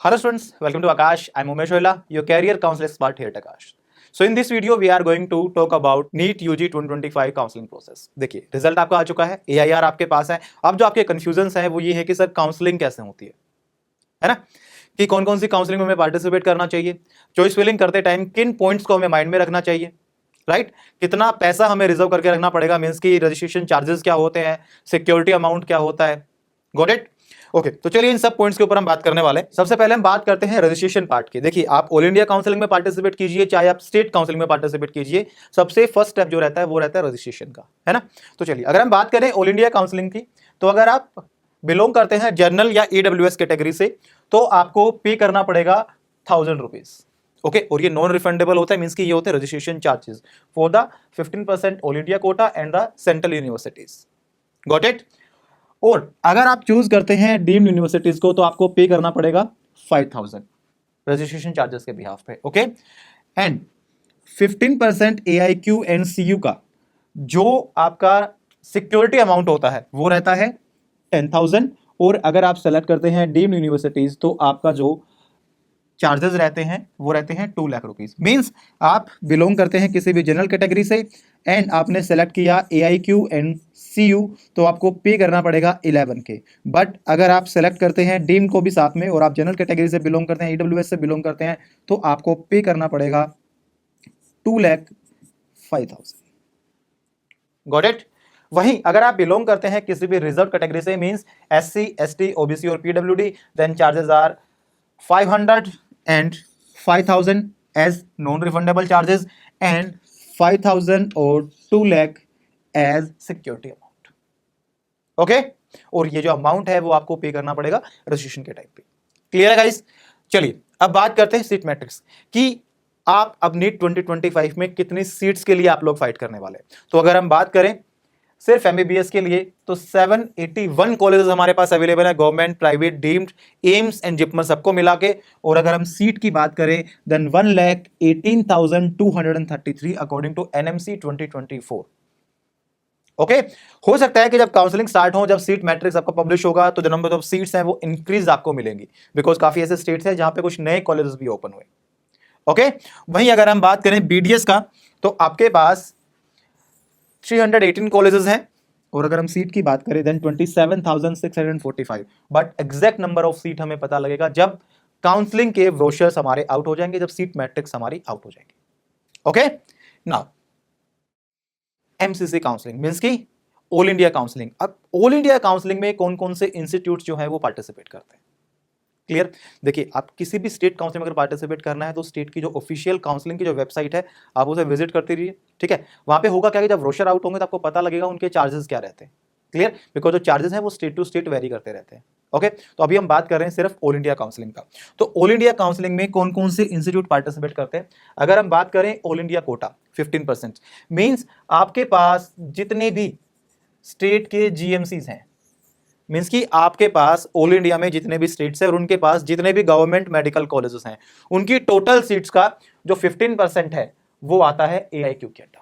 Hello students, welcome to Akash. I'm Umesh Oila, your career counselor expert here at Akash. So in this video we are going to talk about NEET UG 2025 counselling process. देखिए result आपका आ चुका है, AIR आपके पास है। अब जो आपके confusion है वो ये है कि सर काउंसलिंग कैसे होती है ना, कि कौन कौन सी काउंसलिंग में हमें पार्टिसिपेट करना चाहिए, चॉइस फिलिंग करते टाइम किन पॉइंट्स को हमें माइंड में रखना चाहिए, राइट कितना पैसा हमें रिजर्व करके रखना पड़ेगा, मीन्स की रजिस्ट्रेशन चार्जेस क्या होते हैं, सिक्योरिटी अमाउंट क्या होता है। Got it? ओके तो चलिए इन सब पॉइंट्स के ऊपर हम बात करने वाले हैं। सबसे पहले हम बात करते हैं रजिस्ट्रेशन पार्ट की। देखिए आप ऑल इंडिया काउंसलिंग में पार्टिसिपेट कीजिए चाहे आप स्टेट काउंसलिंग में पार्टिसिपेट कीजिए, सबसे फर्स्ट स्टेप जो रहता है वो रहता है रजिस्ट्रेशन का, है ना। तो चलिए अगर हम बात करें ऑल इंडिया काउंसलिंग की, तो अगर आप बिलोंग करते हैं जनरल या EWS कैटेगरी से तो आपको पे करना पड़ेगा 1000 रुपीज। ओके और ये नॉन रिफंडेबल होता है, मींस कि ये होते हैं registration charges for the 15% all India quota and the central universities. Got it? और अगर आप चूज करते हैं डीम्ड यूनिवर्सिटीज को तो आपको पे करना पड़ेगा 5000 रजिस्ट्रेशन चार्जेस के बिहाफ पे। Okay and 15% AIQ and CU का जो आपका सिक्योरिटी अमाउंट होता है वो रहता है 10,000। और अगर आप सेलेक्ट करते हैं डीम्ड यूनिवर्सिटीज तो आपका जो चार्जेस रहते हैं वो रहते हैं 2 लाख रुपीज। मीन्स आप बिलोंग करते हैं किसी भी जनरल कैटेगरी से एंड आपने सेलेक्ट किया AIQ एंड CU तो आपको पे करना पड़ेगा 11K। बट अगर आप सेलेक्ट करते हैं डीम को भी साथ में और आप जनरल कैटेगरी से बिलोंग करते हैं, EWS से बिलोंग करते हैं तो आपको पे करना पड़ेगा 2,05,000। Got it? वहीं अगर आप बिलोंग करते हैं किसी भी रिजर्व कैटेगरी से, मींस SC ST OBC और PWD, then charges are 500 and 5,000 as non-refundable charges and 5,000 or 2 lakh as security amount. Okay और ये जो अमाउंट है वो आपको पे करना पड़ेगा रजिस्ट्रेशन के टाइम पे। क्लियर है गाइस? चलिए अब बात करते हैं सीट मैट्रिक्स कि आप अब नीट 2025 में कितनी सीट्स के लिए आप लोग फाइट करने वाले हैं। तो अगर हम बात करें सिर्फ MBBS के लिए तो 781 कॉलेजेस हमारे पास अवेलेबल है, government, private, deemed, AIIMS and JIPMER सबको मिला के। और अगर हम सीट की बात करें then 1,18,233 according to NMC 2024। Okay हो सकता है कि जब काउंसलिंग स्टार्ट हो, जब सीट मैट्रिक्स आपका पब्लिश होगा तो जो नंबर ऑफ सीट्स हैं वो इंक्रीज आपको मिलेंगी, बिकॉज काफी ऐसे स्टेट्स हैं जहां पे कुछ नए कॉलेजेस भी ओपन हुए। ओके वहीं अगर हम बात करें BDS का तो आपके पास 318 कॉलेजेस हैं और अगर हम सीट की बात करें then 27,645। But exact number of seat हमें पता लगेगा जब काउंसलिंग के ब्रोशर्स हमारे आउट हो जाएंगे, जब सीट मैट्रिक्स हमारी आउट हो जाएंगे। Okay now MCC counselling means की ऑल इंडिया काउंसलिंग। अब ऑल इंडिया काउंसलिंग में कौन कौन से इंस्टीट्यूट जो है वो पार्टिसिपेट करते हैं। क्लियर? देखिए आप किसी भी स्टेट काउंसलिंग में अगर पार्टिसिपेट करना है तो स्टेट की जो ऑफिशियल काउंसलिंग की जो वेबसाइट है आप उसे विजिट करते रहिए, ठीक है। वहां पे होगा क्या कि जब ब्रोशर आउट होंगे तो आपको पता लगेगा उनके चार्जेस क्या रहते हैं। क्लियर? बिकॉज जो चार्जेस हैं वो स्टेट टू स्टेट वेरी करते रहते हैं। ओके तो अभी हम बात कर रहे हैं सिर्फ ऑल इंडिया काउंसलिंग का। तो ऑल इंडिया काउंसलिंग में कौन कौन से इंस्टीट्यूट पार्टिसिपेट करते हैं। अगर हम बात करें ऑल इंडिया कोटा 15% मीन्स आपके पास जितने भी स्टेट के GMCs हैं, मींस कि आपके पास ऑल इंडिया में जितने भी स्टेट्स हैं और उनके पास जितने भी गवर्नमेंट मेडिकल कॉलेजेस हैं उनकी टोटल सीट्स का जो 15% है वो आता है AIQ के अंडर।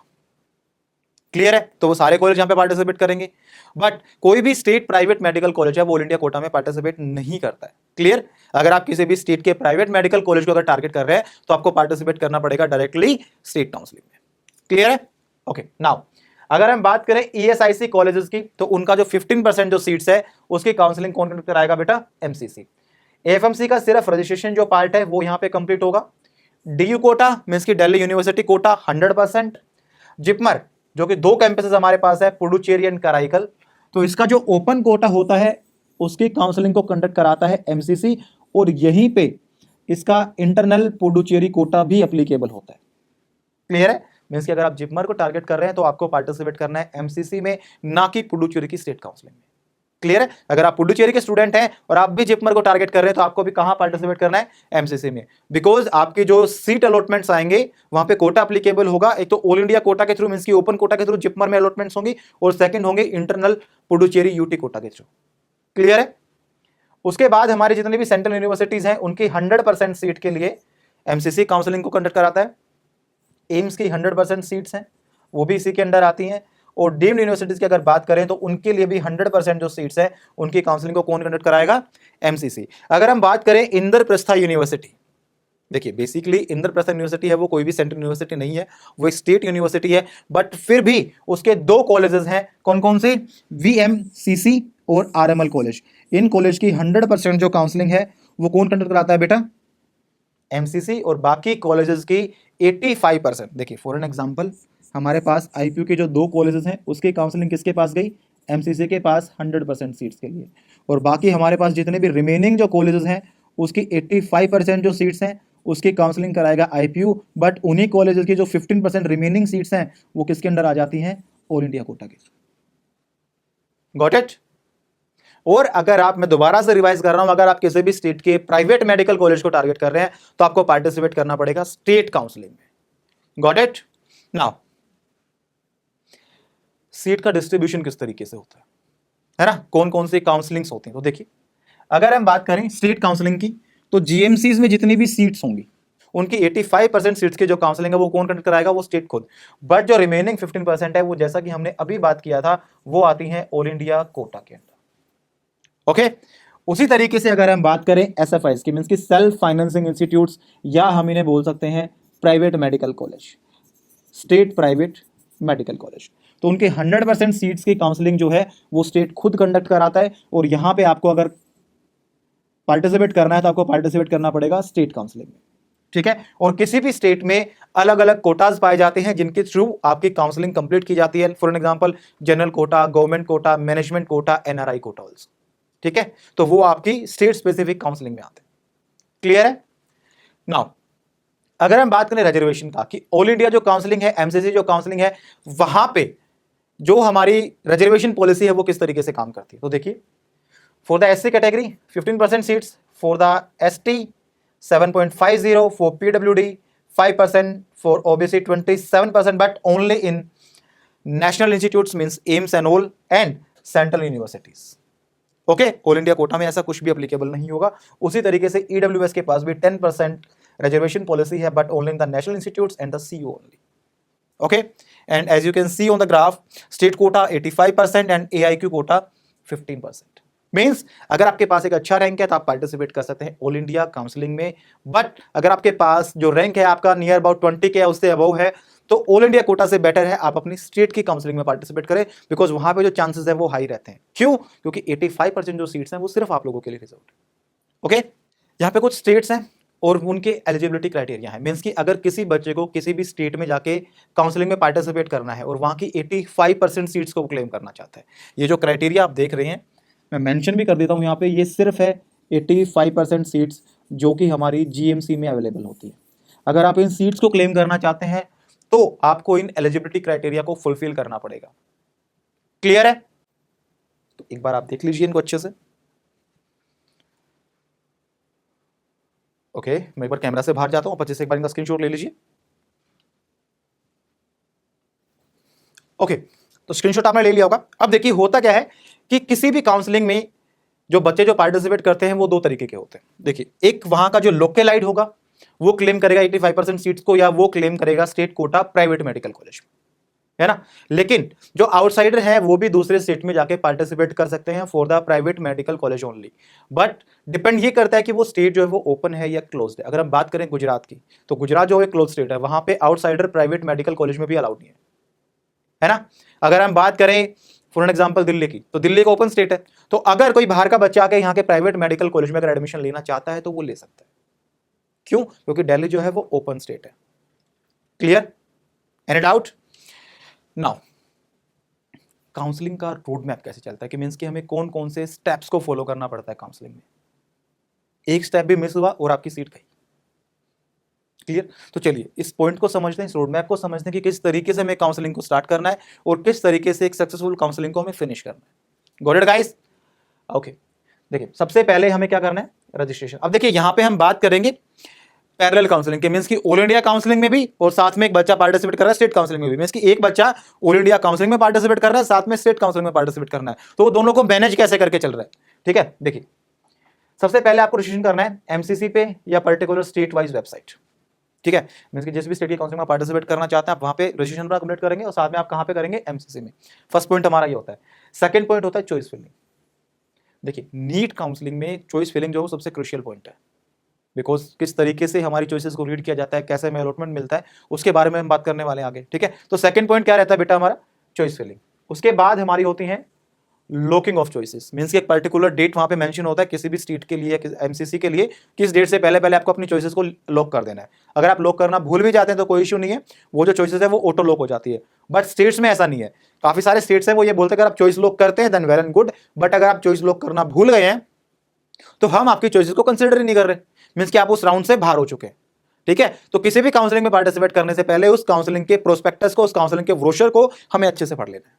क्लियर है? तो वो सारे कॉलेज यहां पे पार्टिसिपेट करेंगे। बट कोई भी स्टेट प्राइवेट मेडिकल कॉलेज है वो ऑल इंडिया कोटा में पार्टिसिपेट नहीं करता है। क्लियर? अगर आप किसी भी स्टेट के प्राइवेट मेडिकल कॉलेज को अगर टारगेट कर रहे हैं तो आपको पार्टिसिपेट करना पड़ेगा डायरेक्टली स्टेट काउंसलिंग में। क्लियर है? ओके नाउ अगर हम बात करें ESIC कॉलेजेस की तो उनका जो 15% जो सीट्स है उसकी काउंसलिंग कौन कंडक्ट कराएगा बेटा? MCC। FMC का सिर्फ रजिस्ट्रेशन जो पार्ट है वो यहां पे कंप्लीट होगा। DU कोटा मींस की दिल्ली यूनिवर्सिटी कोटा 100%। जिपमर जो कि 2 कैंपसेस हमारे पास है, पुडुचेरी एंड कराईकल, तो इसका जो ओपन कोटा होता है उसकी काउंसलिंग को कंडक्ट कराता है MCC और यहीं पे इसका इंटरनल पुडुचेरी कोटा भी एप्लीकेबल होता है। क्लियर है? मींस कि अगर आप जिपमर को टारगेट कर रहे हैं तो आपको पार्टिसिपेट करना है MCC में, ना कि पुडुचेरी की स्टेट काउंसलिंग में। क्लियर है? अगर आप पुडुचेरी के स्टूडेंट हैं और आप भी जिपमर को टारगेट कर रहे हैं तो आपको भी कहां पार्टिसिपेट करना है? MCC में, बिकॉज आपके जो सीट अलॉटमेंट्स आएंगे वहां पे कोटा एप्लीकेबल होगा। एक तो ऑल इंडिया कोटा के थ्रू मींस की ओपन कोटा के थ्रू जिपमर में अलॉटमेंट्स होंगी और सेकंड होंगे इंटरनल पुडुचेरी UT कोटा के थ्रू। क्लियर है? उसके बाद हमारे जितने भी सेंट्रल यूनिवर्सिटीज हैं उनकी 100% सीट के लिए MCC काउंसलिंग को कंडक्ट कराता है। एम्स की 100% सीट्स हैं वो भी इसी के अंडर आती हैं और डीम्ड यूनिवर्सिटीज की अगर बात करें तो उनके लिए भी 100% जो सीट्स है उनकी काउंसलिंग को कौन कंडक्ट कराएगा? एमसीसी। अगर हम बात करें इंद्रप्रस्था यूनिवर्सिटी, देखिए बेसिकली इंद्रप्रस्थ यूनिवर्सिटी है वो कोई भी सेंट्रल यूनिवर्सिटी नहीं है, वो एक स्टेट यूनिवर्सिटी है, बट फिर भी उसके दो कॉलेजेस हैं, कौन कौन से? वीएमसीसी और आरएमएल कॉलेज। इन कॉलेज की 100% जो काउंसलिंग है वो कौन कंडक्ट कराता है बेटा? एमसीसी। और बाकी कॉलेजेस की 85%, देखिए फॉर एन एग्जांपल हमारे पास आईपीयू के जो दो कॉलेजेस हैं उसकी काउंसलिंग किसके पास गई? एमसीसी के पास 100% सीट्स के लिए। और बाकी हमारे पास जितने भी रिमेनिंग जो कॉलेजेस हैं उसकी 85% जो सीट्स हैं उसकी काउंसलिंग कराएगा आईपीयू, बट उन्हीं कॉलेजेस की जो 15% रिमेनिंग सीट्स हैं वो किसके अंडर आ जाती हैं? ऑल इंडिया कोटा के। Got it? और अगर आप, मैं दोबारा से रिवाइज कर रहा हूं, अगर आप किसी भी स्टेट के प्राइवेट मेडिकल कॉलेज को टारगेट कर रहे हैं तो आपको पार्टिसिपेट करना पड़ेगा स्टेट काउंसलिंग में। Got it? नाउ सीट का डिस्ट्रीब्यूशन किस तरीके से होता है ना, कौन कौन सी काउंसलिंग्स होती हैं? तो देखिए अगर हम बात करें स्टेट काउंसलिंग की तो जीएमसीज में जितनी भी सीट्स होंगी उनकी 85% सीट्स की जो काउंसलिंग है वो कौन कंडक्ट कराएगा? वो स्टेट खुद। बट जो रिमेनिंग 15% है वो, जैसा कि हमने अभी बात किया था, वो आती है ऑल इंडिया कोटा के अंदर। ओके, उसी तरीके से अगर हम बात करें एसएफआईज की, मींस की सेल्फ फाइनेंसिंग इंस्टीट्यूट्स, या हम इन्हें बोल सकते हैं private medical college, state private medical college, तो उनके 100% सीट्स की काउंसलिंग जो है वो स्टेट खुद कंडक्ट कराता है। और यहां पे आपको अगर पार्टिसिपेट करना है तो आपको पार्टिसिपेट करना पड़ेगा स्टेट काउंसलिंग में, ठीक है। और किसी भी स्टेट में अलग अलग कोटाज पाए जाते हैं जिनके थ्रू आपकी काउंसलिंग कंप्लीट की जाती है। For an example general quota, government quota, management quota, NRI quota also, ठीक है। तो वो आपकी स्टेट स्पेसिफिक काउंसलिंग में आते हैं। क्लियर है? नाउ अगर हम बात करें रिजर्वेशन का, कि ऑल इंडिया जो काउंसलिंग है, एमसीसी जो काउंसलिंग है, वहां पे जो हमारी रिजर्वेशन पॉलिसी है वो किस तरीके से काम करती है? तो देखिए for the SC category 15% seats, for the ST 7.50, for PWD 5%, for OBC 27%, but only in national institutes means AIIMS and all and central universities. Okay, all India quota में ऐसा कुछ भी एप्लीकेबल नहीं होगा। उसी तरीके से ईडब्ल्यूएस के पास भी 10% रिजर्वेशन पॉलिसी है, but only in the national institutes and the CU only. Okay, and as you can see on the graph, state quota 85% and AIQ quota 15%. Means अगर आपके पास एक अच्छा रैंक है तो आप पार्टिसिपेट कर सकते हैं ऑल इंडिया काउंसलिंग में। बट अगर आपके पास जो रैंक है आपका नियर अबाउट 20 के उससे अबव है तो ऑल इंडिया कोटा से बेटर है आप अपनी स्टेट की काउंसलिंग में पार्टिसिपेट करें, बिकॉज वहां पे जो चांसेस है वो हाई रहते हैं। क्यों? क्योंकि 85% जो सीट्स हैं वो सिर्फ आप लोगों के लिए रिजर्व्ड है। ओके, यहाँ पे कुछ स्टेट्स हैं और उनके एलिजिबिलिटी क्राइटेरिया है। मींस कि अगर किसी बच्चे को किसी भी स्टेट में जाके काउंसलिंग में पार्टिसिपेट करना है और वहां की 85% सीट्स को क्लेम करना चाहता है, ये जो क्राइटेरिया आप देख रहे हैं, मैं मेंशन भी कर देता हूं यहाँ पे, ये सिर्फ है 85% सीट्स जो कि हमारी जीएमसी में अवेलेबल होती है। अगर आप इन सीट्स को क्लेम करना चाहते हैं तो आपको इन एलिजिबिलिटी क्राइटेरिया को फुलफिल करना पड़ेगा। क्लियर है? तो एक बार आप देख लीजिए इनको अच्छे से। ओके, मैं एक बार कैमरा से बाहर जाता हूं, आप से एक बार इनका स्क्रीनशॉट ले लीजिए। ओके, तो स्क्रीनशॉट आपने ले लिया होगा। अब देखिए होता क्या है कि किसी भी काउंसलिंग में जो बच्चे जो पार्टिसिपेट करते हैं वो दो तरीके के होते हैं। देखिए, एक वहां का जो लोकलाइट होगा वो क्लेम करेगा 85% सीट्स को, या वो क्लेम करेगा state quota private medical college, है ना। लेकिन जो आउटसाइडर है वो भी दूसरे स्टेट में जाके पार्टिसिपेट कर सकते हैं for the private medical college only. But depend ये करता है कि वो स्टेट जो है वो ओपन है या क्लोज्ड है। अगर हम बात करें गुजरात की, तो गुजरात जो है क्लोज स्टेट है, वहां पे आउटसाइडर प्राइवेट मेडिकल कॉलेज में भी अलाउड नहीं है ना। अगर हम बात करें फॉर एन एग्जांपल दिल्ली की, तो दिल्ली का ओपन स्टेट है, तो अगर कोई बाहर का बच्चा आके यहाँ के प्राइवेट मेडिकल कॉलेज में अगर एडमिशन लेना चाहता है तो वो ले सकता है। क्यों? क्योंकि दिल्ली जो है वो ओपन स्टेट है। Clear? Any doubt? Now counselling का रोड मैप कैसे चलता है, कि मींस कि हमें कौन कौन से स्टेप्स को फॉलो करना पड़ता है काउंसलिंग में। एक स्टेप भी मिस हुआ और आपकी सीट गई। क्लियर? तो चलिए इस पॉइंट को समझते हैं, इस रोड मैप को समझते हैं कि किस तरीके से हमें काउंसलिंग को स्टार्ट करना है और किस तरीके से एक सक्सेसफुल काउंसलिंग को हमें फिनिश करना है। Got it guys? ओके, देखिए सबसे पहले हमें क्या करना है, रजिस्ट्रेशन। अब देखिए यहां पे हम बात करेंगे पैरेलल काउंसलिंग के, मींस कि ऑल इंडिया काउंसलिंग में भी और साथ में एक बच्चा पार्टिसिपेट कर रहा है स्टेट काउंसलिंग में भी। मींस कि एक बच्चा ऑल इंडिया काउंसलिंग में पार्टिसिपेट कर रहा है, साथ में स्टेट काउंसलिंग में पार्टिसिपेट करना है, तो वो दोनों को मैनेज कैसे करके चल रहा है। ठीक है, देखिए सबसे पहले आपको रजिस्ट्रेशन करना है एमसीसी पे या पर्टिकुलर स्टेट वाइज वेबसाइट। ठीक है, मींस कि जिस भी स्टेट की काउंसिलिंग में पार्टिसिपेट करना चाहते हैं आप वहां पे रजिस्ट्रेशन कंप्लीट करेंगे और साथ में आप कहां पे करेंगे, एमसीसी में। फर्स्ट पॉइंट हमारा ये होता है। सेकंड पॉइंट होता है चॉइस फिलिंग। देखिए नीट काउंसलिंग में चॉइस फिलिंग जो है सबसे क्रुशियल पॉइंट है, बिकॉज किस तरीके से हमारी चॉइसेस को रीड किया जाता है, कैसे हमें अलॉटमेंट मिलता है, उसके बारे में हम बात करने वाले हैं आगे। ठीक है, तो सेकंड पॉइंट क्या रहता है बेटा हमारा, चॉइस फिलिंग। उसके बाद हमारी होती है लॉकिंग ऑफ चॉइसेस, मींस कि एक पर्टिकुलर डेट वहां पे मेंशन होता है किसी भी स्टेट के लिए, एमसीसी के लिए, किस डेट से पहले पहले आपको अपनी चॉइसेस को लॉक कर देना है। अगर आप लॉक करना भूल भी जाते हैं तो कोई इश्यू नहीं है, वो जो चॉइसेस है वो ऑटो लॉक हो जाती है। बट स्टेट्स में ऐसा नहीं है, काफी सारे स्टेट्स हैं वो ये बोलते हैं अगर आप चॉइस लॉक करते हैं then well and good, but अगर आप चॉइस लॉक करना भूल गए हैं तो हम आपकी चॉइसेस को कंसीडर ही नहीं कर रहे, मींस कि आप उस राउंड से बाहर हो चुके हैं। ठीक है, तो किसी भी काउंसलिंग में पार्टिसिपेट करने से पहले उस काउंसलिंग के प्रोस्पेक्टस को, उस काउंसलिंग के ब्रोशर को हमें अच्छे से पढ़ लेना है।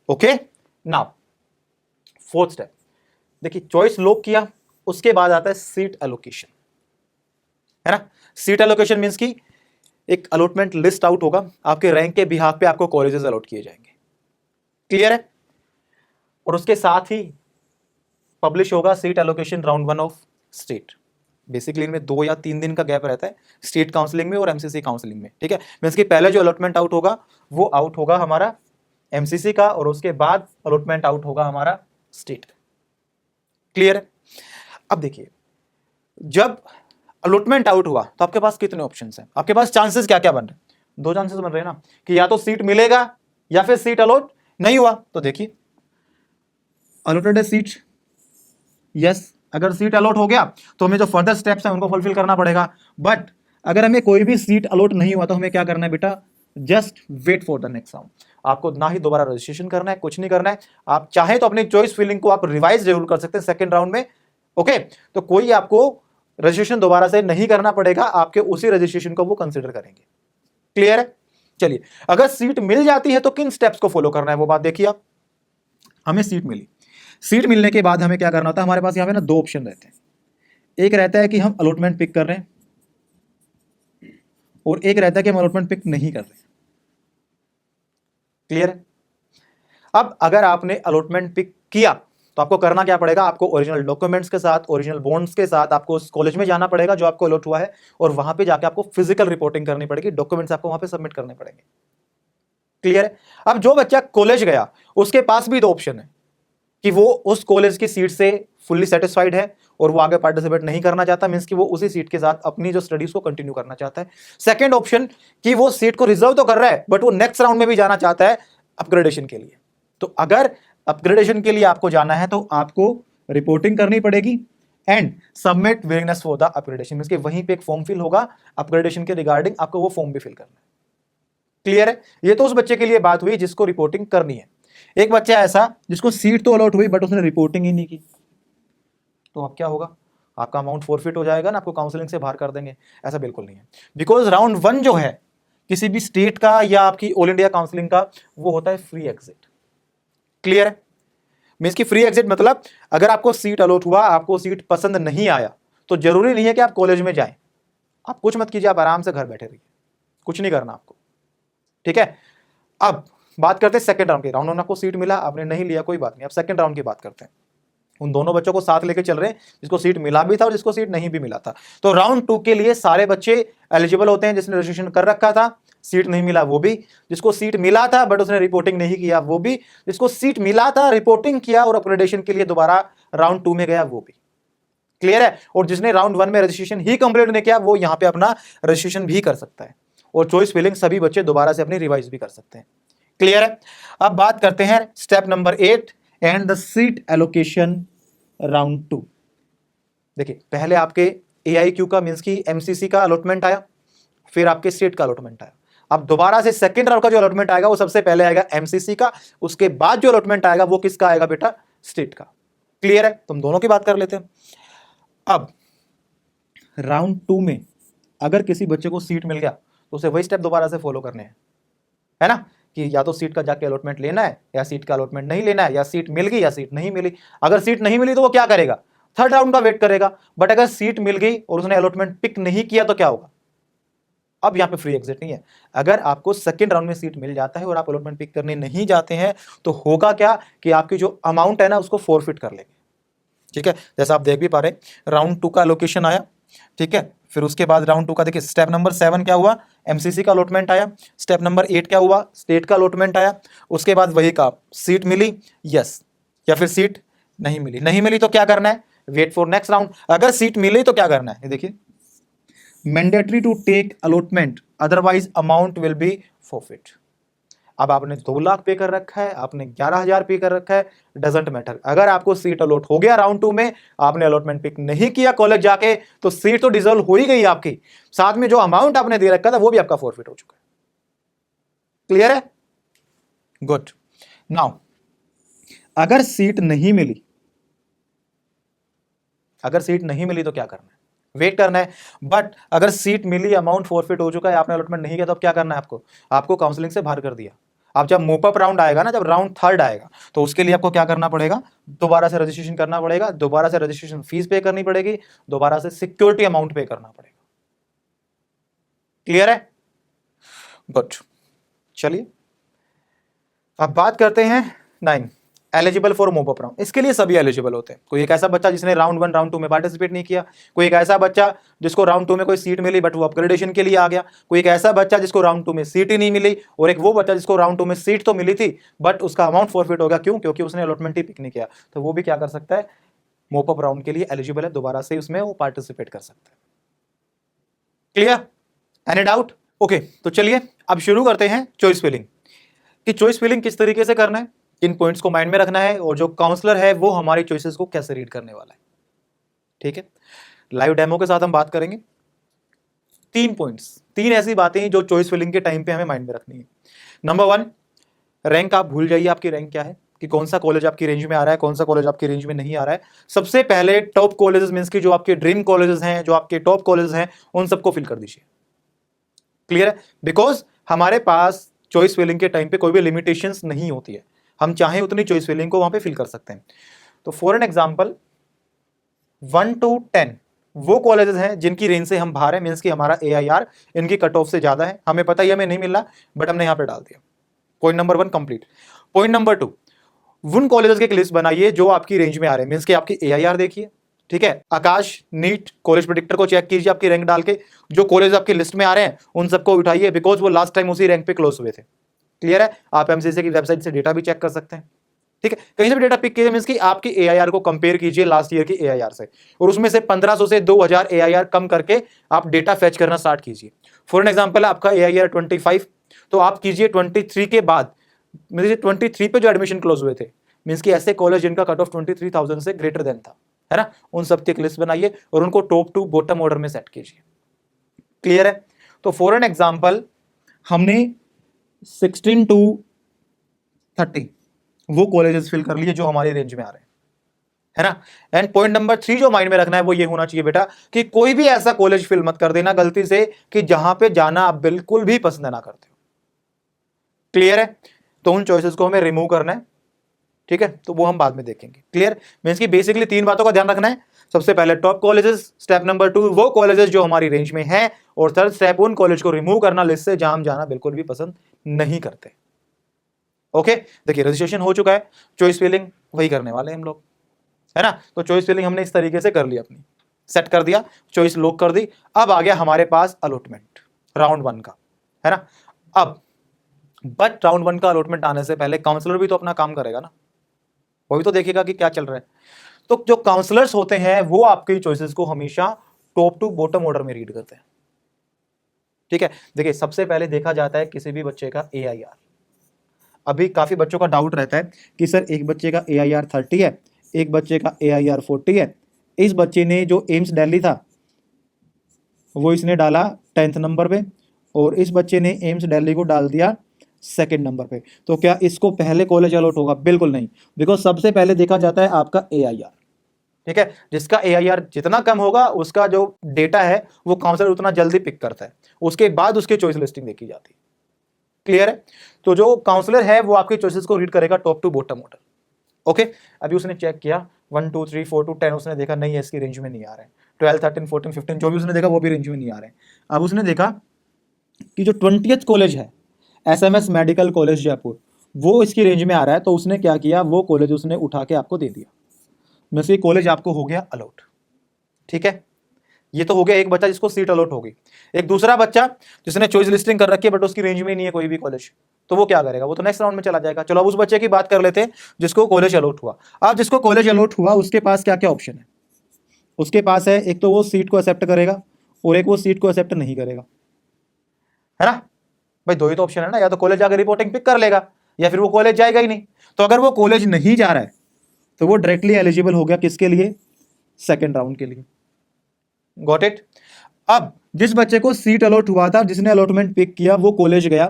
ओके, नाउ फोर्थ स्टेप, देखिए चॉइस लॉक किया, उसके बाद आता है सीट एलोकेशन, है ना। सीट एलोकेशन मींस कि एक अलॉटमेंट लिस्ट आउट होगा, आपके रैंक के बिहाफ पे आपको कॉलेजेस अलॉट किए जाएंगे, क्लियर है। और उसके साथ ही पब्लिश होगा seat allocation round 1 of state. Basically इनमें 2 या 3 दिन का गैप रहता है स्टेट काउंसलिंग में और एमसीसी काउंसलिंग में। ठीक है, मींस कि पहले जो अलॉटमेंट आउट होगा वो आउट होगा हमारा एमसीसी का, और उसके बाद अलॉटमेंट आउट होगा हमारा स्टेट का, क्लियर है। अब देखिए जब अलॉटमेंट आउट हुआ तो आपके पास कितने ऑप्शंस हैं, आपके पास चांसेस क्या क्या बन रहे हैं, 2 चांसेस बन रहे हैं ना, कि या तो सीट मिलेगा या फिर सीट अलॉट नहीं हुआ। तो देखिए अलॉटेड है सीट, यस, अगर सीट अलॉट हो गया तो हमें जो फर्दर स्टेप्स हैं उनको फुलफिल करना पड़ेगा। बट अगर हमें कोई भी सीट अलॉट नहीं हुआ तो हमें क्या करना है बेटा, just wait for the next round. आपको ना ही दोबारा रजिस्ट्रेशन करना है, कुछ नहीं करना है। आप चाहे तो अपनी चॉइस फिलिंग को आप रिवाइज जरूर कर सकते हैं सेकंड राउंड में, ओके। तो कोई आपको रजिस्ट्रेशन दोबारा से नहीं करना पड़ेगा, आपके उसी रजिस्ट्रेशन को वो कंसिडर करेंगे, क्लियर है। चलिए अगर सीट मिल जाती है तो किन स्टेप्स को फॉलो करना है वो बात देखिए आप। हमें सीट मिली, सीट मिलने के बाद हमें क्या करना होता है, हमारे पास यहाँ पे ना 2 ऑप्शन रहते हैं। एक रहता है कि हम अलॉटमेंट पिक कर रहे हैं और एक रहता है कि हम अलॉटमेंट पिक नहीं कर रहे हैं, क्लियर है। अब अगर आपने अलॉटमेंट पिक किया तो आपको करना क्या पड़ेगा, आपको ओरिजिनल डॉक्यूमेंट्स के साथ, ओरिजिनल बॉन्ड्स के साथ आपको उस कॉलेज में जाना पड़ेगा जो आपको अलॉट हुआ है, और वहां पे जाके आपको फिजिकल रिपोर्टिंग करनी पड़ेगी, डॉक्यूमेंट्स आपको वहां पे सबमिट करने पड़ेंगे, क्लियर है। अब जो बच्चा कॉलेज गया उसके पास भी 2 ऑप्शन है कि वो उस कॉलेज की सीट से फुल्ली सेटिस्फाइड है और वो आगे पार्टिसिपेट नहीं करना चाहता, मींस कि वो उसी सीट के साथ अपनी जो स्टडीज को कंटिन्यू करना चाहता है। सेकंड ऑप्शन कि वो सीट को रिजर्व तो कर रहा है बट वो नेक्स्ट राउंड में भी जाना चाहता है अपग्रेडेशन के लिए। तो अगर अपग्रेडेशन के लिए आपको जाना है तो आपको रिपोर्टिंग करनी पड़ेगी and submit willingness for the upgradation, means कि वहीं पे एक फॉर्म फिल होगा अपग्रेडेशन के रिगार्डिंग, आपको वो फॉर्म भी फिल करना है, क्लियर है। ये तो उस बच्चे के लिए बात हुई जिसको रिपोर्टिंग करनी है। एक बच्चा ऐसा जिसको सीट तो अलॉट हुई बट उसने रिपोर्टिंग ही नहीं की, तो अब क्या होगा, आपका अमाउंट फोरफिट हो जाएगा ना, आपको काउंसलिंग से बाहर कर देंगे। ऐसा बिल्कुल नहीं है, बिकॉज राउंड 1 जो है किसी भी स्टेट का या आपकी ऑल इंडिया काउंसलिंग का वो होता है फ्री एग्जिट, क्लियर है। मींस की फ्री एग्जिट मतलब अगर आपको सीट अलॉट हुआ, आपको सीट पसंद नहीं आया तो जरूरी नहीं है कि आप कॉलेज में जाएं, आप कुछ मत कीजिए, आप आराम से घर बैठे रहिए, कुछ नहीं करना आपको, ठीक है। अब बात करते हैं सेकंड राउंड की। राउंड 1 आपको सीट मिला, आपने नहीं लिया, कोई बात नहीं। अब सेकंड राउंड की बात करते हैं। उन दोनों बच्चों को साथ लेके चल रहे हैं जिसको सीट मिला भी था और जिसको सीट नहीं भी मिला था। तो राउंड 2 के लिए सारे बच्चे एलिजिबल होते हैं, जिसने रजिस्ट्रेशन कर रखा था, सीट नहीं मिला वो भी, जिसको सीट मिला था बट उसने रिपोर्टिंग नहीं किया वो भी, जिसको सीट मिला था रिपोर्टिंग किया और अपग्रेडेशन के लिए दोबारा राउंड 2 में गया वो भी, क्लियर है। और जिसने राउंड 1 में रजिस्ट्रेशन ही कंप्लीट नहीं किया वो यहां पे अपना रजिस्ट्रेशन भी कर सकता है, और चॉइस फिलिंग सभी बच्चे दोबारा से अपनी रिवाइज भी कर सकते हैं, क्लियर है। अब बात करते हैं step number 8 and the seat allocation round 2। देखिए पहले आपके AIQ का मींस की MCC का अलॉटमेंट आया, फिर आपके स्टेट का अलॉटमेंट आया। अब दोबारा से सेकंड राउंड का जो अलॉटमेंट आएगा वो सबसे पहले आएगा MCC का, उसके बाद जो अलॉटमेंट आएगा वो किसका आएगा बेटा, स्टेट का, क्लियर है। तुम दोनों की बात कर लेते हैं। अब राउंड 2 में अगर किसी बच्चे को सीट मिल गया तो उसे वही स्टेप दोबारा से फॉलो करने हैं, है ना, कि या तो सीट का जाके अलॉटमेंट लेना है या सीट का अलॉटमेंट नहीं लेना है, या सीट मिल गई या सीट नहीं मिली। अगर सीट नहीं मिली तो वो क्या करेगा, थर्ड राउंड का वेट करेगा। बट अगर सीट मिल गई और उसने अलॉटमेंट पिक नहीं किया तो क्या होगा, अब यहां पे फ्री एग्जिट नहीं है। अगर आपको सेकंड राउंड में सीट मिल जाता है और आप अलॉटमेंट पिक करने नहीं जाते हैं तो होगा क्या कि आपकी जो अमाउंट है ना उसको फोरफिट कर लेंगे, ठीक है। जैसा आप देख भी पा रहे, राउंड 2 का एलोकेशन आया, ठीक है। फिर उसके बाद राउंड 2 का देखिए स्टेप नंबर 7 क्या हुआ, एमसीसी का अलॉटमेंट आया। स्टेप नंबर 8 क्या हुआ, स्टेट का अलॉटमेंट आया। उसके बाद वही का सीट मिली, यस, या फिर सीट नहीं मिली। नहीं मिली तो क्या करना है, वेट फॉर नेक्स्ट राउंड। अगर सीट मिली तो क्या करना है, ये देखिए, mandatory to take allotment otherwise amount will be forfeit. अब आपने 2 लाख पे कर रखा है, आपने 11,000 पे कर रखा है, डजेंट मैटर। अगर आपको सीट अलॉट हो गया राउंड 2 में, आपने अलॉटमेंट पिक नहीं किया कॉलेज जाके, तो सीट तो डिजोल्व हो ही गई आपकी, साथ में जो अमाउंट आपने दे रखा था वो भी आपका फॉरफिट हो चुका है। क्लियर है, गुड। नाउ अगर सीट नहीं मिली, अगर सीट नहीं मिली तो क्या करना है, वेट करना है। बट अगर सीट मिली, अमाउंट फॉरफिट हो चुका है, आपने अलॉटमेंट नहीं किया, तो अब क्या करना है आपको, आपको काउंसलिंग से बाहर कर दिया। अब जब मोपअप राउंड आएगा ना, जब राउंड 3 आएगा, तो उसके लिए आपको क्या करना पड़ेगा, दोबारा से रजिस्ट्रेशन करना पड़ेगा, दोबारा से रजिस्ट्रेशन फीस पे करनी पड़ेगी, दोबारा से सिक्योरिटी अमाउंट पे करना पड़ेगा। क्लियर है, गुड। चलिए अब बात करते हैं 9, एलिजिबल फॉर मोपअप राउंड। इसके लिए सभी एलिजिबल होते हैं। कोई एक ऐसा बच्चा जिसने राउंड 1 राउंड 2 में पार्टिसिपेट नहीं किया, कोई एक ऐसा बच्चा जिसको राउंड 2 में कोई सीट मिली बट वो अपग्रेडेशन के लिए आ गया, कोई एक ऐसा बच्चा जिसको राउंड 2 में सीट ही नहीं मिली, और एक वो बच्चा जिसको राउंड 2 में सीट तो मिली थी बट उसका अमाउंट फॉरफिट हो गया। क्यों, क्योंकि उसने अलॉटमेंट ही पिक नहीं किया। तो वो भी क्या कर सकता है, मोपअप राउंड के लिए एलिजिबल है, दोबारा से उसमें वो पार्टिसिपेट कर सकता है। Clear, any doubt? ओके, तो चलिए अब शुरू करते हैं चॉइस फिलिंग। कि चॉइस फिलिंग किस तरीके से करना है, किन पॉइंट्स को माइंड में रखना है, और जो काउंसलर है वो हमारी चॉइसेस को कैसे रीड करने वाला है। ठीक है, लाइव डेमो के साथ हम बात करेंगे। 3 पॉइंट्स, 3 ऐसी बातें हैं जो चॉइस फिलिंग के टाइम पे हमें माइंड में रखनी है। नंबर 1, रैंक आप भूल जाइए, आपकी रैंक क्या है, कि कौन सा कॉलेज आपकी रेंज में आ रहा है, कौन सा कॉलेज आपकी रेंज में नहीं आ रहा है। सबसे पहले टॉप कॉलेजेस मींस की जो आपके ड्रीम कॉलेजेस हैं, जो आपके टॉप कॉलेजेस हैं, उन सबको फिल कर दीजिए। क्लियर है, बिकॉज हमारे पास चॉइस फिलिंग के टाइम पे कोई भी लिमिटेशंस नहीं होती है, हम चाहे उतनी चॉइस फिलिंग को वहां पे फिल कर सकते हैं। तो फॉर एन एग्जांपल 1 to 10 वो कॉलेजेस हैं जिनकी रेंज से हम बाहर हैं, मींस कि हमारा AIR इनकी कट ऑफ से ज्यादा है, हमें पता ही हमें नहीं मिल रहा बट हमने यहां पे डाल दिया। Point number 1 complete. Point number 2, उन कॉलेजेस की एक लिस्ट बनाइए जो आपकी रेंज में आ रहे हैं, मींस कि आपकी AIR देखिए, ठीक है, आकाश नीट कॉलेज प्रेडिक्टर को चेक कीजिए आपकी रैंक डाल के, जो कॉलेज आपकी लिस्ट में आ रहे हैं उन सबको उठाइए, बिकॉज वो लास्ट टाइम उसी रैंक पे क्लोज हुए थे। क्लियर है, आप MCC की वेबसाइट से डेटा भी चेक कर सकते हैं। ठीक है, कहीं से भी डेटा पिक कीजिए, मींस कि आपकी AIR को कंपेयर कीजिए लास्ट ईयर की AIR से, और उसमें से 1500 से 2000 AIR कम करके आप डेटा फेच करना स्टार्ट कीजिए। फॉर एन एग्जांपल आपका AIR 25, तो आप कीजिए 23 के बाद, मींस 23 पे जो एडमिशन क्लोज हुए थे, मींस कि ऐसे कॉलेज जिनका कट ऑफ 23,000 से ग्रेटर देन था, है ना, उन सब की एक लिस्ट बनाइए और उनको टॉप टू बॉटम ऑर्डर में सेट कीजिए। क्लियर है, तो फॉर एन एग्जांपल हमने 16 to 30 वो कॉलेजेस फिल कर लिए जो हमारी रेंज में आ रहे हैं, है ना। एंड पॉइंट नंबर 3 जो माइंड में रखना है वो ये होना चाहिए बेटा, कि कोई भी ऐसा कॉलेज फिल मत कर देना गलती से कि जहां पे जाना आप बिल्कुल भी पसंद ना करते हो। क्लियर है, तो उन चॉइसेस को हमें रिमूव करना है। ठीक है, तो वो हम बाद में देखेंगे। क्लियर, मींस कि बेसिकली 3 बातों का ध्यान रखना है। सबसे पहले टॉप कॉलेजेस, स्टेप नंबर 2 वो कॉलेजेस जो हमारी रेंज में हैं, और थर्ड स्टेप उन कॉलेज को रिमूव करना लिस्ट से जहां हम जाना बिल्कुल भी पसंद नहीं करते। ओके, देखिए रजिस्ट्रेशन हो चुका है, चॉइस फिलिंग वही करने वाले हैं हम लोग, है ना। तो चॉइस फिलिंग हमने इस तरीके से कर ली, अपनी सेट कर दिया, चॉइस लॉक कर दी। अब आ गया हमारे पास अलॉटमेंट राउंड 1 का, है ना। अब बट राउंड 1 का अलॉटमेंट आने से पहले काउंसलर भी तो अपना काम करेगा ना, वो भी तो देखेगा कि क्या चल रहा है। तो जो काउंसलर्स होते हैं वो आपकी चॉइसेस को हमेशा टॉप टू बॉटम ऑर्डर में रीड करते हैं। ठीक है, देखिए सबसे पहले देखा जाता है किसी भी बच्चे का AIR। अभी काफी बच्चों का डाउट रहता है कि सर एक बच्चे का AIR 30 है, एक बच्चे का AIR 40 है, इस बच्चे ने जो एम्स दिल्ली था वो इसने डाला 10th नंबर पे, और इस बच्चे ने एम्स दिल्ली को डाल दिया 2nd नंबर पे, तो क्या इसको पहले कॉलेज अलॉट होगा? बिल्कुल नहीं, बिकॉज सबसे पहले देखा जाता है आपका AIR। ठीक है, जिसका AIR जितना कम होगा उसका जो डेटा है वो काउंसलर उतना जल्दी पिक करता है, उसके बाद उसकी चॉइस लिस्टिंग देखी जाती है। क्लियर है, तो जो काउंसलर है वो आपके चॉइसेस को रीड करेगा top to bottom order. Okay, अभी उसने चेक किया 1 2 3 4 to 10, उसने देखा नहीं है, इसकी रेंज में नहीं आ रहे हैं। 12 13 14 15 जो भी उसने देखा वो भी रेंज में नहीं आ रहे हैं। अब उसने देखा कि जो 20th कॉलेज है SMS मेडिकल कॉलेज जयपुर, वो इसकी रेंज में आ रहा है, तो उसने क्या किया, वो कॉलेज उसने उठा के आपको दे दिया, मींस ये कॉलेज आपको हो गया अलॉट। ठीक है, ये तो हो गया एक बच्चा जिसको सीट अलॉट होगी। एक दूसरा बच्चा जिसने चॉइस लिस्टिंग कर रखी है बट उसकी रेंज में नहीं है कोई भी कॉलेज, तो वो क्या करेगा, वो तो नेक्स्ट राउंड में चला जाएगा। चलो अब उस बच्चे की बात कर लेते हैं जिसको कॉलेज अलॉट हुआ। अब जिसको कॉलेज अलॉट हुआ उसके पास क्या क्या ऑप्शन है, उसके पास है एक तो वो सीट को एक्सेप्ट करेगा और एक वो सीट को एक्सेप्ट नहीं करेगा, है ना भाई, दो ही तो ऑप्शन है ना, या तो कॉलेज जाकर रिपोर्टिंग पिक कर लेगा या फिर वो कॉलेज जाएगा ही नहीं। तो अगर वो कॉलेज नहीं जा रहा है तो वो डायरेक्टली एलिजिबल हो गया किसके लिए, सेकेंड राउंड के लिए। Got it. अब जिस बच्चे को सीट अलॉट हुआ था, जिसने अलॉटमेंट पिक किया, वो कॉलेज गया,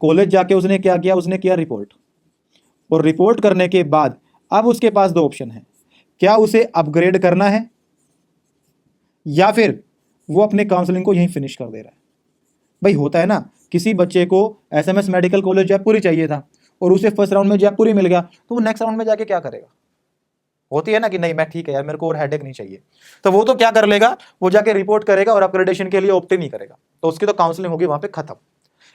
कॉलेज जाके उसने क्या किया, उसने किया रिपोर्ट, और रिपोर्ट करने के बाद अब उसके पास दो ऑप्शन है, क्या उसे अपग्रेड करना है या फिर वो अपने काउंसलिंग को यहीं फिनिश कर दे रहा है। भाई होता है ना, किसी बच्चे को एसएमएस मेडिकल कॉलेज जयपुर ही चाहिए था और उसे फर्स्ट राउंड में जयपुर ही मिल गया, तो वो नेक्स्ट राउंड में जाके क्या करेगा, होती है ना कि नहीं मैं ठीक है यार, मेरे को और हेडेक नहीं चाहिए, तो वो तो क्या कर लेगा, वो जाके रिपोर्ट करेगा और अपग्रेडेशन के लिए ऑप्ट नहीं करेगा, तो उसकी तो काउंसलिंग होगी वहां पे खत्म।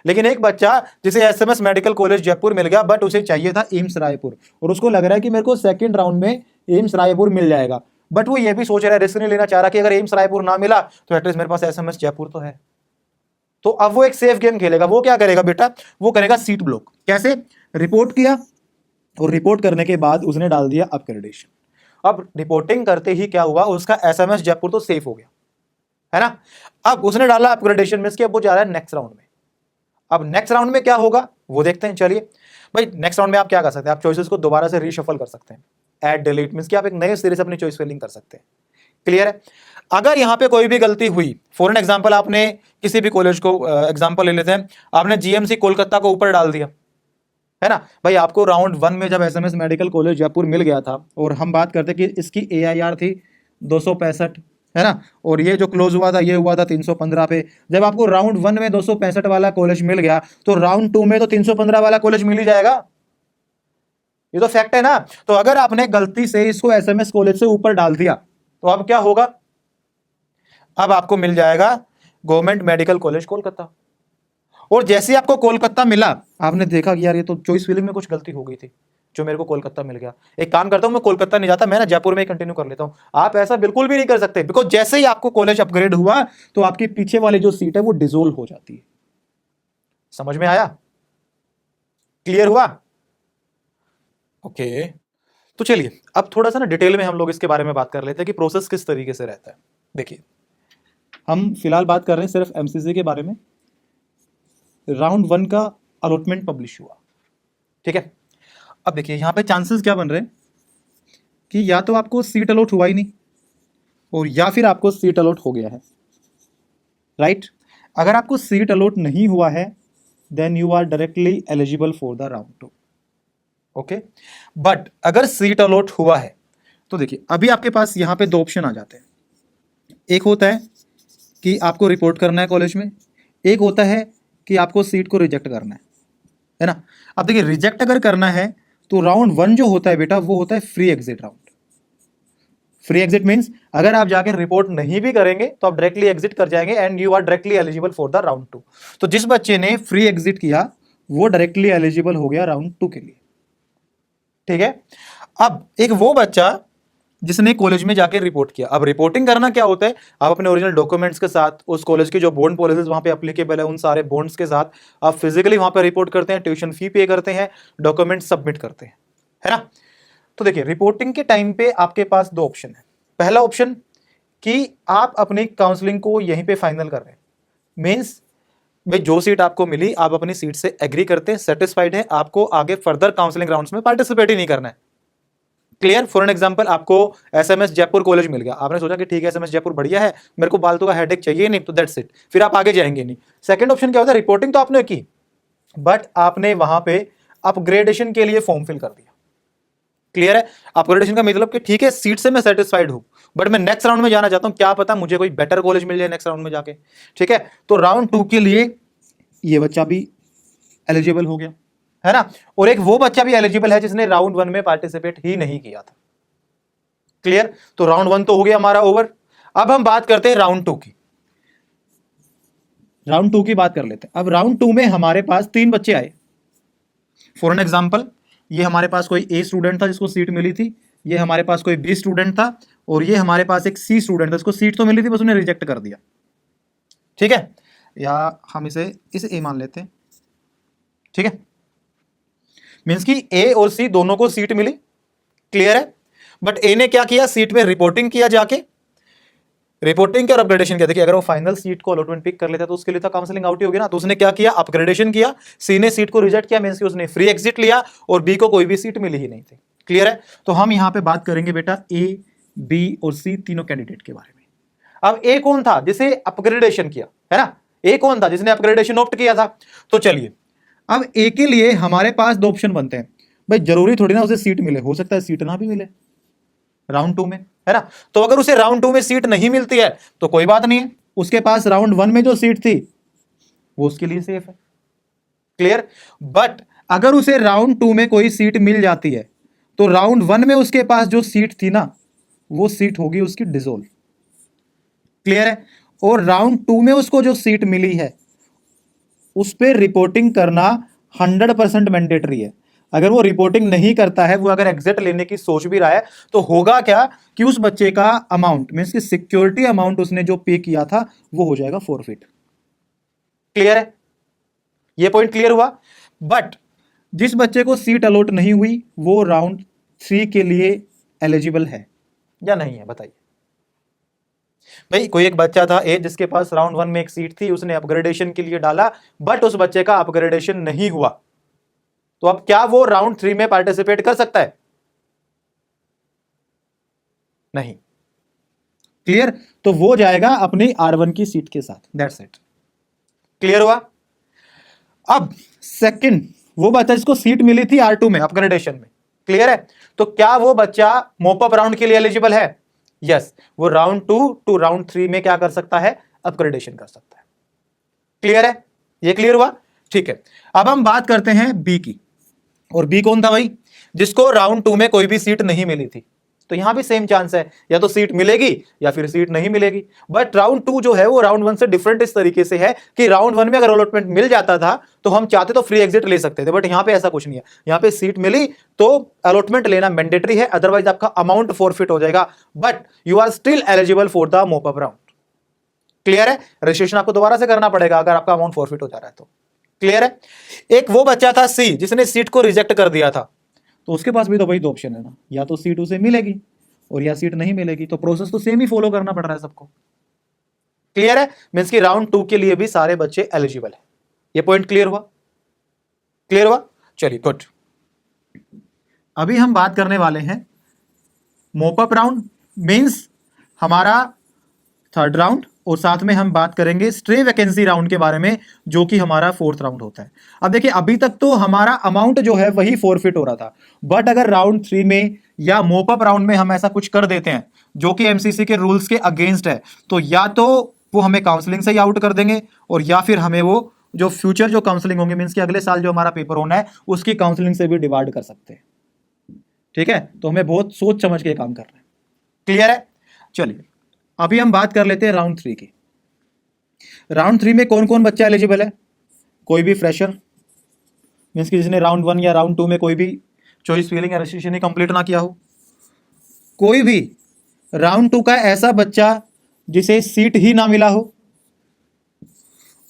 लेकिन एक बच्चा जिसे एसएमएस मेडिकल कॉलेज जयपुर मिल गया बट उसे चाहिए था एम्स रायपुर, और उसको लग रहा है कि मेरे को सेकंड राउंड में एम्स रायपुर मिल जाएगा, बट वो ये भी सोच रहा है, रिस्क नहीं लेना चाह रहा कि अगर एम्स रायपुर ना मिला तो एटलीस्ट मेरे पास एसएमएस जयपुर तो है। तो अब वो एक सेफ गेम खेलेगा, वो क्या करेगा बेटा, वो करेगा सीट ब्लॉक। कैसे, रिपोर्ट किया और रिपोर्ट करने के बाद उसने डाल दिया अपग्रेडेशन। अब रिपोर्टिंग करते ही क्या हुआ, उसका एसएमएस जयपुर तो सेफ हो गया, है ना। अब उसने डाला अपग्रेडेशन में, अब वो जा रहा है नेक्स्ट राउंड में। अब नेक्स्ट राउंड में क्या होगा वो देखते हैं। चलिए भाई, नेक्स्ट राउंड में आप क्या कर सकते हैं, आप चॉइसेस को दोबारा से रीशफल कर सकते हैं, ऐड डिलीट मींस कि आप एक नए सिरे से अपनी चॉइस फिलिंग कर सकते हैं। क्लियर है। अगर यहां पे कोई भी गलती हुई, फॉर एन एग्जांपल आपने किसी भी कॉलेज को एग्जांपल ले लेते हैं, आपने जीएमसी कोलकाता को ऊपर डाल दिया, है ना भाई, आपको राउंड 1 में जब एसएमएस मेडिकल कॉलेज जयपुर मिल गया था और हम बात करते कि इसकी एआईआर थी 265, है ना, और ये जो क्लोज हुआ था ये हुआ था 315 पे, जब आपको राउंड 1 में 265 वाला कॉलेज मिल गया तो राउंड 2 में तो 315 वाला कॉलेज मिल ही जाएगा, ये तो फैक्ट है ना। तो अगर आपने गलती से इसको एसएमएस कॉलेज से ऊपर डाल दिया तो अब क्या होगा, अब आपको मिल जाएगा गवर्नमेंट मेडिकल कॉलेज कोलकाता, और जैसे ही आपको कोलकाता मिला आपने देखा कि यार ये तो चॉइस फिलिंग में कुछ गलती हो गई थी, जो मेरे को कोलकाता मिल गया, एक काम करता हूं मैं कोलकाता नहीं जाता, मैं ना जयपुर में कंटिन्यू कर लेता हूं। आप ऐसा बिल्कुल भी नहीं कर सकते, बिकॉज जैसे ही आपको कॉलेज अपग्रेड हुआ तो आपकी पीछे वाली जो सीट है वो डिसोल्व हो जाती है। समझ में आया, क्लियर हुआ, ओके। तो चलिए अब थोड़ा सा ना डिटेल में हम लोग इसके बारे में बात कर लेते हैं कि प्रोसेस किस तरीके से रहता है। देखिए हम फिलहाल बात कर रहे हैं सिर्फ एमसीसी के बारे में। राउंड 1 का अलॉटमेंट पब्लिश हुआ, ठीक है। अब देखिए यहां पे चांसेस क्या बन रहे हैं कि या तो आपको सीट अलॉट हुआ ही नहीं और या फिर आपको सीट अलॉट हो गया है, राइट। अगर आपको सीट अलॉट नहीं हुआ है then you are directly eligible for the round 2, okay. But अगर सीट अलॉट हुआ है तो देखिए अभी आपके पास यहां पे दो ऑप्शन आ जाते हैं, एक होता है कि आपको रिपोर्ट करना है कॉलेज में, एक होता है कि आपको सीट को रिजेक्ट करना है ना। अब देखिए रिजेक्ट अगर करना है तो राउंड 1 जो होता है बेटा वो होता है free exit round. Free exit means अगर आप जाकर रिपोर्ट नहीं भी करेंगे तो आप डायरेक्टली एग्जिट कर जाएंगे and you are directly eligible for the round 2। तो जिस बच्चे ने फ्री एग्जिट किया वो डायरेक्टली एलिजिबल हो गया राउंड 2 के लिए, ठीक है। अब एक वो बच्चा जिसने कॉलेज में जाकर रिपोर्ट किया, अब रिपोर्टिंग करना क्या होता है, आप अपने ओरिजिनल डॉक्यूमेंट्स के साथ उस कॉलेज की जो बॉन्ड पॉलिसीज वहां पे एप्लीकेबल है उन सारे बॉन्ड्स के साथ आप फिजिकली वहां पे रिपोर्ट करते हैं, ट्यूशन फी पे करते हैं, डॉक्यूमेंट सबमिट करते हैं, है ना। तो देखिए रिपोर्टिंग के टाइम पे आपके पास दो ऑप्शन है। पहला ऑप्शन कि आप अपनी काउंसलिंग को यहीं पे फाइनल कर रहे हैं, मीन्स भाई जो सीट आपको मिली आप अपनी सीट से एग्री करते हैं, सेटिस्फाइड है, आपको आगे फर्दर काउंसलिंग राउंड्स में पार्टिसिपेट ही नहीं करना है। क्लियर। फॉर एन एग्जांपल आपको एसएमएस जयपुर कॉलेज मिल गया, आपने सोचा कि ठीक है एसएमएस जयपुर बढ़िया है, मेरे को फालतू का हेडेक चाहिए नहीं, तो दैट्स इट, फिर आप आगे जाएंगे नहीं। सेकंड ऑप्शन क्या होता है, रिपोर्टिंग तो आपने की बट आपने वहां पे अपग्रेडेशन के लिए फॉर्म फिल कर दिया। क्लियर है। अपग्रेडेशन का मतलब कि ठीक है सीट से मैं सेटिस्फाइड हूं बट मैं नेक्स्ट राउंड में जाना चाहता हूं, क्या पता मुझे कोई बेटर कॉलेज मिल जाए नेक्स्ट राउंड में जाके, ठीक है। तो राउंड 2 के लिए ये बच्चा भी एलिजिबल हो गया, है ना, और एक वो बच्चा भी एलिजिबल है जिसने राउंड 1 में पार्टिसिपेट ही नहीं किया था। क्लियर। तो राउंड 1 तो हो गया हमारा ओवर। अब हम बात करते हैं राउंड 2 की। राउंड 2 की बात कर लेते हैं। अब राउंड 2 में हमारे पास 3 बच्चे आए। फॉर एन एग्जांपल ये हमारे पास कोई ए स्टूडेंट था जिसको सीट मिली थी, ये हमारे पास कोई बी स्टूडेंट था और ये हमारे पास एक सी स्टूडेंट था, उसको सीट तो मिली थी बस उन्हें रिजेक्ट कर दिया, ठीक है, या हम इसे ए मान लेते हैं, ठीक है, मीन्स कि ए और सी दोनों को सीट मिली, क्लियर है, बट ए ने क्या किया, सीट पे रिपोर्टिंग किया, जाके रिपोर्टिंग और अपग्रेडेशन किया। देखिए अगर वो फाइनल सीट को अलॉटमेंट पिक कर लेता तो उसके लिए तो काउंसलिंग आउट ही होगी ना, तो उसने क्या किया, अपग्रेडेशन किया, सी ने सीट को रिजेक्ट किया, मींस कि उसने फ्री एग्जिट लिया और बी को कोई भी सीट मिली ही नहीं थी, क्लियर है। तो हम यहां पे बात करेंगे बेटा ए, बी और सी तीनों कैंडिडेट के बारे में। अब ए कौन था, जिसे अपग्रेडेशन किया, है ना, ए कौन था जिसने अपग्रेडेशन ऑप्ट किया था। तो चलिए अब ए के लिए हमारे पास दो ऑप्शन बनते हैं, भाई जरूरी थोड़ी ना उसे सीट मिले, हो सकता है सीट ना भी मिले राउंड 2 में, है ना। तो अगर उसे राउंड 2 में सीट नहीं मिलती है तो कोई बात नहीं है, उसके पास राउंड 1 में जो सीट थी वो उसके लिए सेफ है, क्लियर। बट अगर उसे राउंड 2 में कोई सीट मिल जाती है तो राउंड 1 में उसके पास जो सीट थी ना वो सीट होगी उसकी डिसॉल्व, क्लियर है। और राउंड 2 में उसको जो सीट मिली है उस पर रिपोर्टिंग करना 100% मैंडेटरी है। अगर वो रिपोर्टिंग नहीं करता है, वो अगर एग्जिट लेने की सोच भी रहा है, तो होगा क्या कि उस बच्चे का अमाउंट मींस कि सिक्योरिटी अमाउंट उसने जो पे किया था वो हो जाएगा फॉरफिट, क्लियर है, ये पॉइंट क्लियर हुआ। बट जिस बच्चे को सीट अलॉट नहीं हुई वो राउंड 3 के लिए एलिजिबल है या नहीं है, बताइए भाई। कोई एक बच्चा था ए जिसके पास राउंड 1 में एक सीट थी, उसने अपग्रेडेशन के लिए डाला, बट उस बच्चे का अपग्रेडेशन नहीं हुआ, तो अब क्या वो राउंड 3 में पार्टिसिपेट कर सकता है, नहीं, क्लियर। तो वो जाएगा अपनी R1 की सीट के साथ, दैट्स इट, क्लियर हुआ। अब सेकंड वो बच्चा जिसको सीट मिली थी R2 में अपग्रेडेशन में, क्लियर है, तो क्या वो बच्चा मोपअप राउंड के लिए एलिजिबल है, यस, वो राउंड 2 टू राउंड 3 में क्या कर सकता है, अपग्रेडेशन कर सकता है, क्लियर है, ये क्लियर हुआ, ठीक है। अब हम बात करते हैं बी की, और बी कौन था भाई, जिसको राउंड 2 में कोई भी सीट नहीं मिली थी, तो यहां भी सेम चांस है, या तो सीट मिलेगी या फिर सीट नहीं मिलेगी। बट राउंड 2 जो है वो राउंड 1 से डिफरेंट इस तरीके से है कि राउंड 1 में अगर अलॉटमेंट मिल जाता था तो हम चाहते तो फ्री एग्जिट ले सकते थे, बट यहां पे ऐसा कुछ नहीं है, यहां पे सीट मिली तो अलॉटमेंट लेना मैंडेटरी है, अदरवाइज आपका अमाउंट फॉरफिट हो जाएगा, but you are still eligible for the mop up round, clear है। रजिस्ट्रेशन आपको दोबारा से करना पड़ेगा अगर आपका अमाउंट फॉरफिट हो जा रहा है तो, क्लियर है। एक वो बच्चा था सी जिसने सीट को रिजेक्ट कर दिया था, तो उसके पास भी तो भाई दो ऑप्शन है ना, या तो सीट उसे मिलेगी और या सीट नहीं मिलेगी, तो प्रोसेस तो सेम ही फॉलो करना पड़ रहा है सबको, क्लियर है। मींस कि राउंड 2 के लिए भी सारे बच्चे एलिजिबल है, ये पॉइंट क्लियर हुआ, क्लियर हुआ, चलिए गुड। अभी हम बात करने वाले हैं मोपअप राउंड मींस हमारा थर्ड राउंड, और साथ में हम बात करेंगे स्ट्रे वैकेंसी राउंड के बारे में जो कि हमारा फोर्थ राउंड होता है। अब देखिए अभी तक तो हमारा अमाउंट जो है वही फॉरफिट हो रहा था, बट अगर राउंड 3 में या मोपअप राउंड में हम ऐसा कुछ कर देते हैं जो कि एमसीसी के रूल्स के अगेंस्ट है, तो या तो वो हमें काउंसलिंग से ही आउट कर देंगे और या फिर हमें वो जो फ्यूचर जो काउंसलिंग होंगे मीन्स कि अगले साल जो हमारा पेपर होना है उसकी काउंसलिंग से भी डिवाइड कर सकते हैं, ठीक है। तो हमें बहुत सोच समझ के काम करना है, क्लियर है। चलिए अभी हम बात कर लेते हैं राउंड 3 की। राउंड 3 में कौन कौन बच्चा एलिजिबल है, कोई भी फ्रेशर मीन्स कि जिसने राउंड 1 या राउंड 2 में कोई भी चॉइस फिलिंग या रजिस्ट्रेशन ही कंप्लीट ना किया हो, कोई भी राउंड 2 का ऐसा बच्चा जिसे सीट ही ना मिला हो,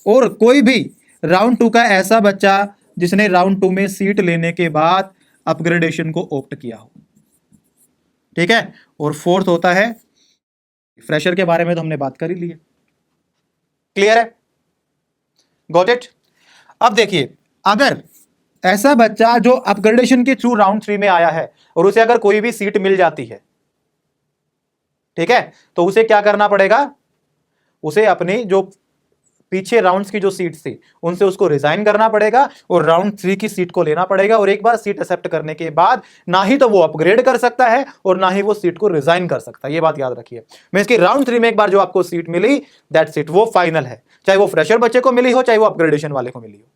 और कोई भी राउंड 2 का ऐसा बच्चा जिसने राउंड 2 में सीट लेने के बाद अपग्रेडेशन को ऑप्ट किया हो, ठीक है। और फोर्थ होता है फ्रेशर, के बारे में तो हमने बात कर ही ली है, क्लियर है, गॉट इट। अब देखिए अगर ऐसा बच्चा जो अपग्रेडेशन के थ्रू राउंड 3 में आया है और उसे अगर कोई भी सीट मिल जाती है, ठीक है, तो उसे क्या करना पड़ेगा, उसे अपनी जो पीछे राउंड्स की जो सीट थी उनसे उसको रिजाइन करना पड़ेगा और राउंड 3 की सीट को लेना पड़ेगा, और एक बार सीट एक्सेप्ट करने के बाद ना ही तो वो अपग्रेड कर सकता है और ना ही वो सीट को रिजाइन कर सकता है, ये बात याद रखिए। मैं इसकी राउंड 3 में एक बार जो आपको सीट मिली दैट सीट वो फाइनल है, चाहे वो फ्रेशर बच्चे को मिली हो चाहे वो अपग्रेडेशन वाले को मिली हो,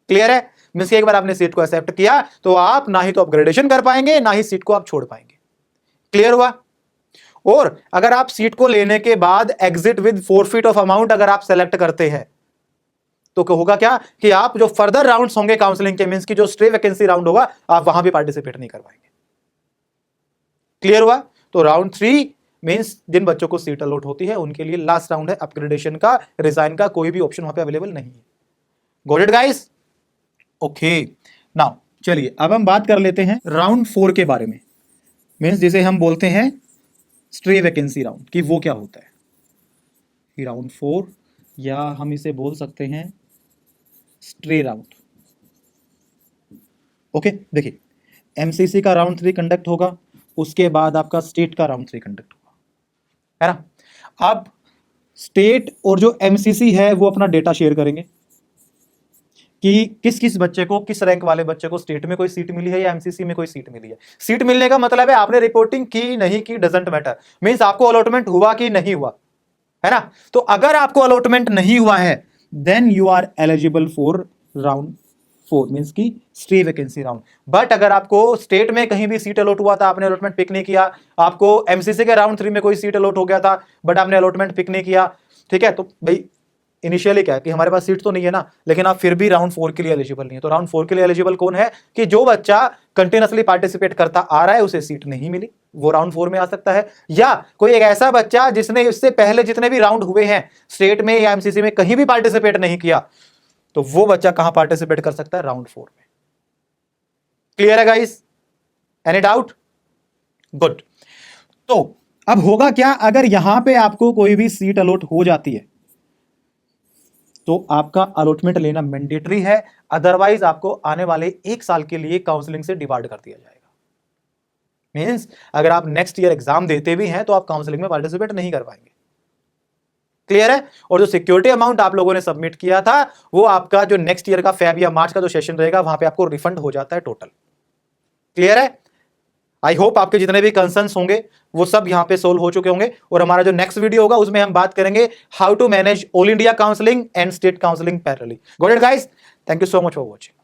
क्लियर है। मींस एक बार आपने सीट को एक्सेप्ट किया तो आप ना ही तो अपग्रेडेशन कर पाएंगे ना ही सीट को आप छोड़ पाएंगे, क्लियर हुआ। और अगर आप सीट को लेने के बाद exit with forfeit of amount अगर आप सेलेक्ट करते हैं तो होगा क्या कि आप जो फर्दर राउंड्स होंगे काउंसलिंग के मींस की जो स्ट्रे वैकेंसी राउंड होगा आप वहां भी पार्टिसिपेट नहीं कर पाएंगे, क्लियर हुआ। तो राउंड 3 मीन्स जिन बच्चों को सीट अलॉट होती है उनके लिए लास्ट राउंड है, अपग्रेडेशन का, रिजाइन का कोई भी ऑप्शन वहां पे अवेलेबल नहीं है। Got it guys? Okay, now चलिए अब हम बात कर लेते हैं राउंड 4 के बारे में, मीन्स जिसे हम बोलते हैं स्ट्रे वैकेंसी राउंड, कि वो क्या होता है। राउंड 4 या हम इसे बोल सकते हैं स्ट्रे राउंड। ओके, देखिए एमसीसी का राउंड 3 कंडक्ट होगा, उसके बाद आपका स्टेट का राउंड 3 कंडक्ट होगा, है ना। अब स्टेट और जो एमसीसी है वो अपना डेटा शेयर करेंगे कि किस किस बच्चे को, किस रैंक वाले बच्चे को स्टेट में कोई सीट मिली है या एमसीसी में कोई सीट मिली है। सीट मिलने का मतलब है आपने रिपोर्टिंग की नहीं की डजंट मैटर, मींस आपको अलॉटमेंट हुआ कि नहीं हुआ, है ना। तो अगर आपको अलॉटमेंट नहीं हुआ है then you are eligible for round 4, means की स्ट्रे वैकेंसी राउंड। बट अगर आपको स्टेट में कहीं भी सीट अलॉट हुआ था, आपने अलॉटमेंट पिक नहीं किया, आपको एमसीसी के राउंड 3 में कोई सीट अलॉट हो गया था बट आपने अलॉटमेंट पिक नहीं किया, ठीक है, तो भाई इनिशियली क्या है कि हमारे पास सीट तो नहीं है ना, लेकिन आप फिर भी राउंड 4 के लिए एलिजिबल नहीं है। तो राउंड 4 के लिए एलिजिबल कौन है कि जो बच्चा कंटिन्यूअसली पार्टिसिपेट करता आ रहा है, उसे सीट नहीं मिली, वो राउंड 4 में आ सकता है। या कोई एक ऐसा बच्चा जिसने इससे पहले जितने भी राउंड हुए हैं स्टेट में या एमसीसी में कहीं भी पार्टिसिपेट नहीं किया, तो वो बच्चा कहां पार्टिसिपेट कर सकता है? राउंड 4 में। क्लियर है गाइस? Any doubt? गुड। तो अब होगा क्या, अगर यहां पे आपको कोई भी सीट अलॉट हो जाती है तो आपका अलॉटमेंट लेना मैंडेटरी है, अदरवाइज आपको आने वाले 1 साल के लिए काउंसलिंग से डिबार्ड कर दिया जाएगा। मींस अगर आप नेक्स्ट ईयर एग्जाम देते भी हैं तो आप काउंसलिंग में पार्टिसिपेट नहीं कर पाएंगे। क्लियर है? और जो सिक्योरिटी अमाउंट आप लोगों ने सबमिट किया था वो आपका जो नेक्स्ट ईयर का फेब या मार्च का जो सेशन रहेगा वहां पे आपको रिफंड हो जाता है टोटल। क्लियर है? आई होप आपके जितने भी कंसर्न्स होंगे वो सब यहां पे सोल्व हो चुके होंगे, और हमारा जो नेक्स्ट वीडियो होगा उसमें हम बात करेंगे how to manage all India counselling and state counselling parallelly. Got it guys? Thank you so much for watching.